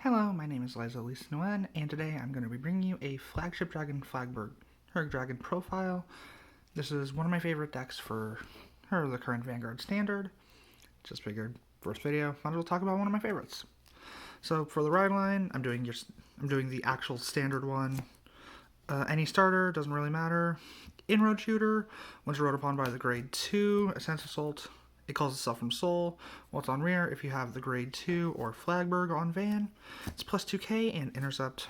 Hello, my name is Liza Elise Nguyen, and today I'm going to be bringing you a Flagship Dragon Flagburg Dragon profile. This is one of my favorite decks for the current Vanguard standard. Just figured, first video, might as well talk about one of my favorites. So for the ride line, I'm doing the actual standard one. Any starter, doesn't really matter. Inroad shooter, once you're rode upon by the grade 2, a sense assault. It calls itself from Soul. While it's on rear, if you have the grade 2 or Flagburg on Van, it's plus 2k and intercept.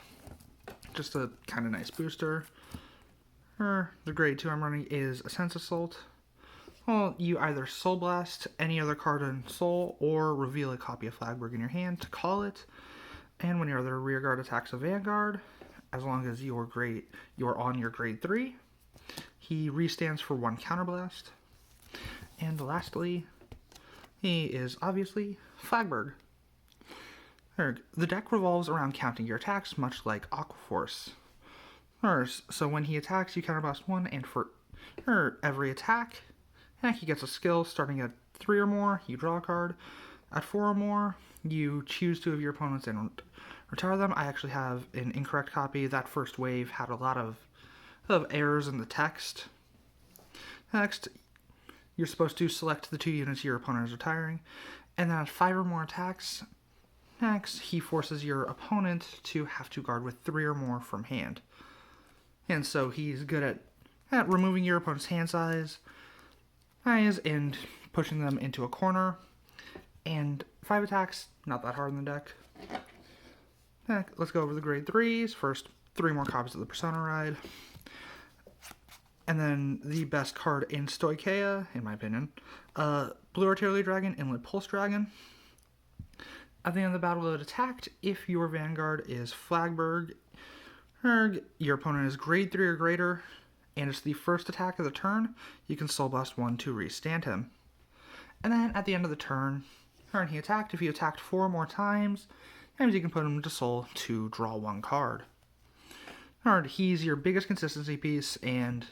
Just a kind of nice booster. The grade 2 I'm running is a Sense Assault. Well, you either Soul Blast any other card in Soul or reveal a copy of Flagburg in your hand to call it. And when your other rearguard attacks a Vanguard, as long as you're on your grade 3, he restands for 1 Counterblast. And lastly, he is obviously Flagburg. The deck revolves around counting your attacks, much like Aquaforce. So when he attacks, you counterblast 1, and for every attack, he gets a skill. Starting at 3 or more, you draw a card. At 4 or more, you choose 2 of your opponents and retire them. I actually have an incorrect copy. That first wave had a lot of errors in the text. Next, you're supposed to select the 2 units your opponent is retiring, and then at 5 or more attacks, next, he forces your opponent to have to guard with 3 or more from hand. And so he's good at removing your opponent's hand size and pushing them into a corner. And 5 attacks, not that hard in the deck. Let's go over the grade 3s. First, 3 more copies of the Persona Ride. And then the best card in Stoicheia, in my opinion, Blue Artillery Dragon, Inlet Pulse Dragon. At the end of the battle, it attacked. If your Vanguard is Flagburg, your opponent is grade 3 or greater, and it's the first attack of the turn, you can Soul Blast 1 to restand him. And then at the end of the turn, he attacked. If he attacked 4 more times, you can put him into Soul to draw 1 card. He's your biggest consistency piece and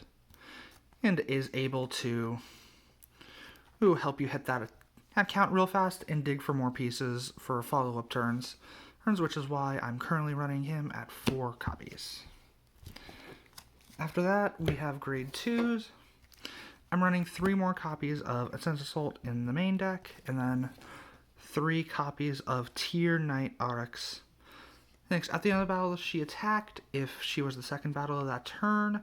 is able to help you hit that count real fast and dig for more pieces for follow-up turns, which is why I'm currently running him at 4 copies. After that, we have grade 2s. I'm running 3 more copies of a Sense Assault in the main deck, and then 3 copies of Tier Knight Oryx. Next, at the end of the battle, she attacked. If she was the second battle of that turn,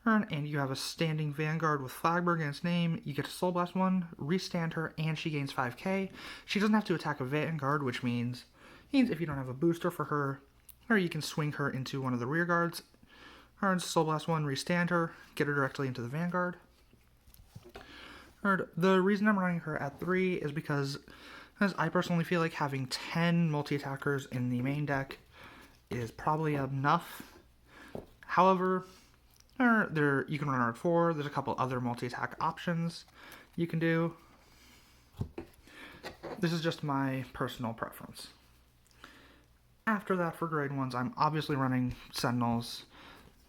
and you have a standing Vanguard with Flagburg in its name, you get to Soul Blast 1, restand her, and she gains 5k. She doesn't have to attack a Vanguard, which means if you don't have a booster for her, you can swing her into one of the rear guards. Soul Blast 1, restand her, get her directly into the Vanguard. The reason I'm running her at 3 is because I personally feel like having 10 multi-attackers in the main deck is probably enough. However, you can run her at 4. There's a couple other multi-attack options you can do. This is just my personal preference. After that, for grade 1s, I'm obviously running Sentinels.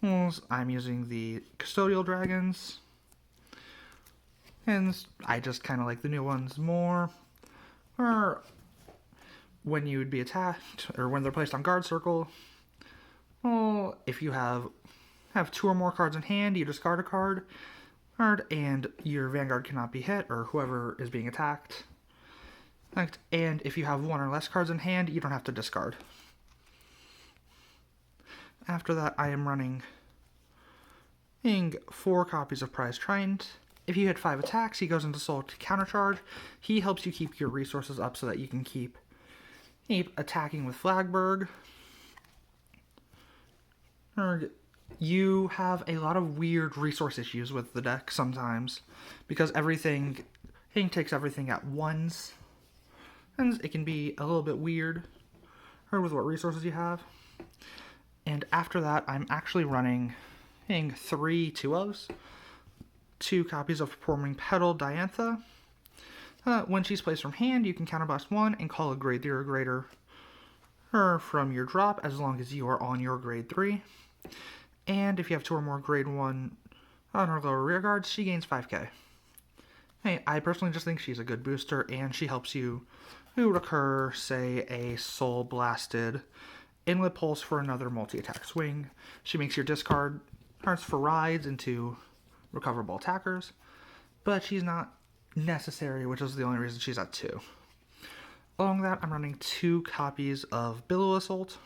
I'm using the Custodial Dragons. And I just kind of like the new ones more. Or when you would be attacked, or when they're placed on guard circle. Well, if you have 2 or more cards in hand, you discard a card, and your Vanguard cannot be hit, or whoever is being attacked. And if you have 1 or less cards in hand, you don't have to discard. After that, I am running 4 copies of Prize Trident. If you hit 5 attacks, he goes into Soul to countercharge. He helps you keep your resources up so that you can keep attacking with Flagburg. You have a lot of weird resource issues with the deck sometimes, because everything takes everything at once, and it can be a little bit weird with what resources you have. And after that, I'm actually running 3 2-ofs, 2 copies of Performing Petal Diantha. When she's placed from hand, you can counterblast 1 and call a grade 3 or greater from your drop, as long as you are on your grade 3. And if you have 2 or more grade 1 on her lower rear guards, she gains 5k. I personally just think she's a good booster, and she helps you who recur, say, a Soul Blasted Inlet Pulse for another multi-attack swing. She makes your discard cards for rides into recoverable attackers, but she's not necessary, which is the only reason she's at 2. Along with that, I'm running 2 copies of Billow Assault.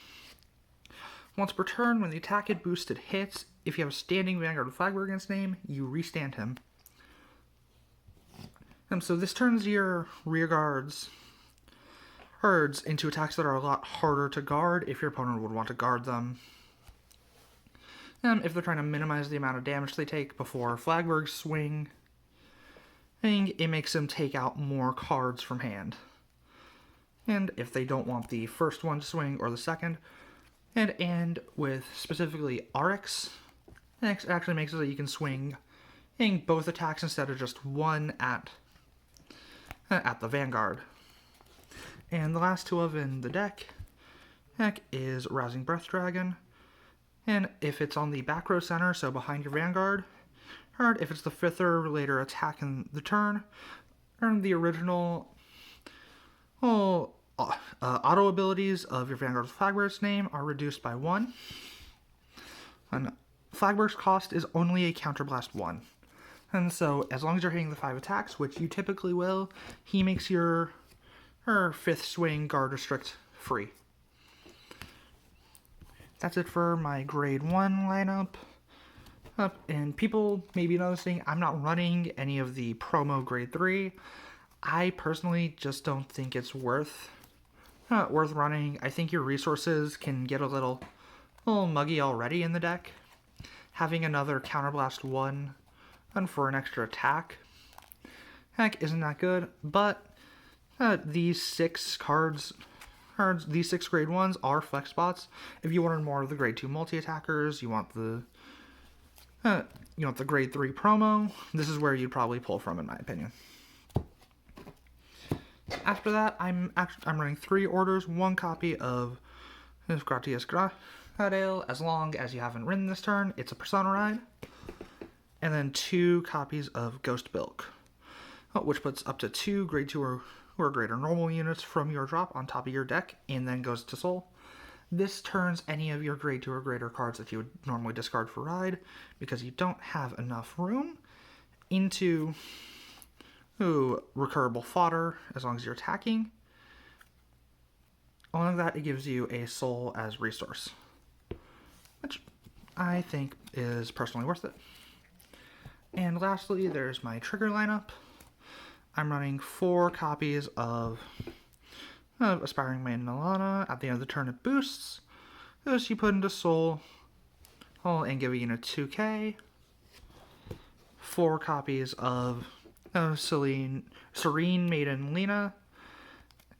Once per turn, when the attack it boosted hits, if you have a standing Vanguard with Flagburg in its name, you restand him. So this turns your rear guards herds into attacks that are a lot harder to guard if your opponent would want to guard them. If they're trying to minimize the amount of damage they take before Flagburg's swing, it makes them take out more cards from hand. And if they don't want the first one to swing or the second, and with specifically RX, it actually makes it so you can swing both attacks instead of just one at the Vanguard. And the last 2 of in the deck is Rousing Breath Dragon. And if it's on the back row center, so behind your Vanguard, or if it's the 5th or later attack in the turn, earn the original auto abilities of your Vanguard's Flagburg's name are reduced by 1. And Flagburg's cost is only a Counterblast 1. And so, as long as you're hitting the 5 attacks, which you typically will, he makes her 5th swing guard restrict free. That's it for my grade 1 lineup. And people may be noticing I'm not running any of the promo grade 3. I personally just don't think it's worth running. I think your resources can get a little muggy already in the deck. Having another Counterblast 1 and for an extra attack, isn't that good. But these 6 cards, these 6 grade 1s are flex spots. If you wanted more of the grade 2 multi-attackers, you want the grade 3 promo, this is where you'd probably pull from, in my opinion. After that, I'm running 3 orders, 1 copy of Gratias Gradale, as long as you haven't ridden this turn, it's a Persona ride, and then 2 copies of Ghost Bilk, which puts up to 2 grade 2 or greater normal units from your drop on top of your deck, and then goes to Soul. This turns any of your grade 2 or greater cards that you would normally discard for ride, because you don't have enough room, into recurable fodder, as long as you're attacking. Along with that, it gives you a Soul as resource, which I think is personally worth it. And lastly, there's my trigger lineup. I'm running 4 copies of Aspiring Maiden Alana. At the end of the turn, it boosts. Those you put into Soul and give a unit 2k. 4 copies of Serene Maiden Lena.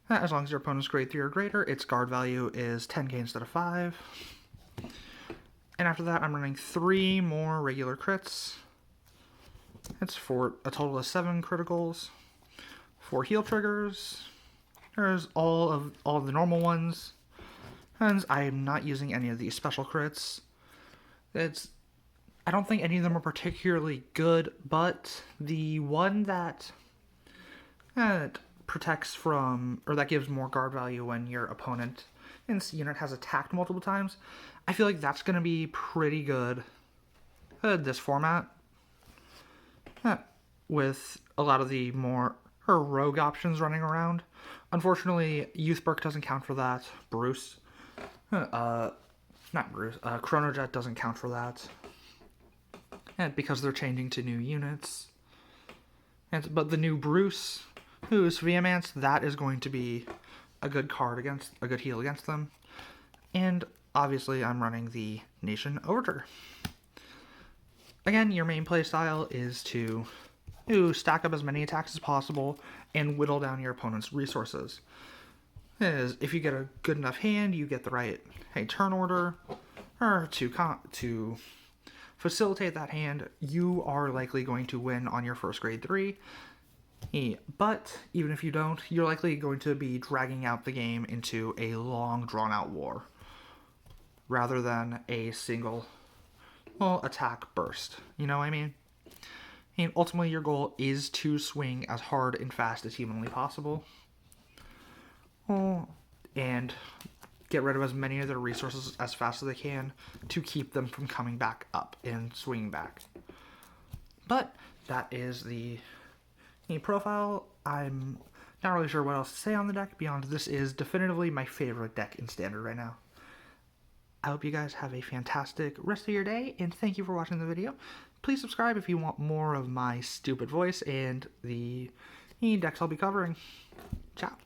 As long as your opponent's grade 3 or greater, its guard value is 10k instead of 5. And after that, I'm running 3 more regular crits. That's for a total of 7 criticals. 4 heal triggers. There's all of the normal ones. And I'm not using any of these special crits. I don't think any of them are particularly good, but the one that protects from, or that gives more guard value when your opponent in this unit has attacked multiple times, I feel like that's going to be pretty good this format, with a lot of the more rogue options running around. Unfortunately, Youthberg doesn't count for that. Chronojet doesn't count for that. Because they're changing to new units. But the new Bruce, who's Vehemence, that is going to be a good heal against them. And obviously, I'm running the Nation Overtrigger. Again, your main play style is to stack up as many attacks as possible and whittle down your opponent's resources. If you get a good enough hand, you get the right turn order, or to facilitate that hand, you are likely going to win on your first grade 3. But even if you don't, you're likely going to be dragging out the game into a long, drawn-out war, rather than a single attack burst. You know what I mean? And ultimately, your goal is to swing as hard and fast as humanly possible. and get rid of as many of their resources as fast as they can to keep them from coming back up and swinging back. But that is the profile. I'm not really sure what else to say on the deck beyond this is definitively my favorite deck in Standard right now. I hope you guys have a fantastic rest of your day, and thank you for watching the video. Please subscribe if you want more of my stupid voice and the decks I'll be covering. Ciao.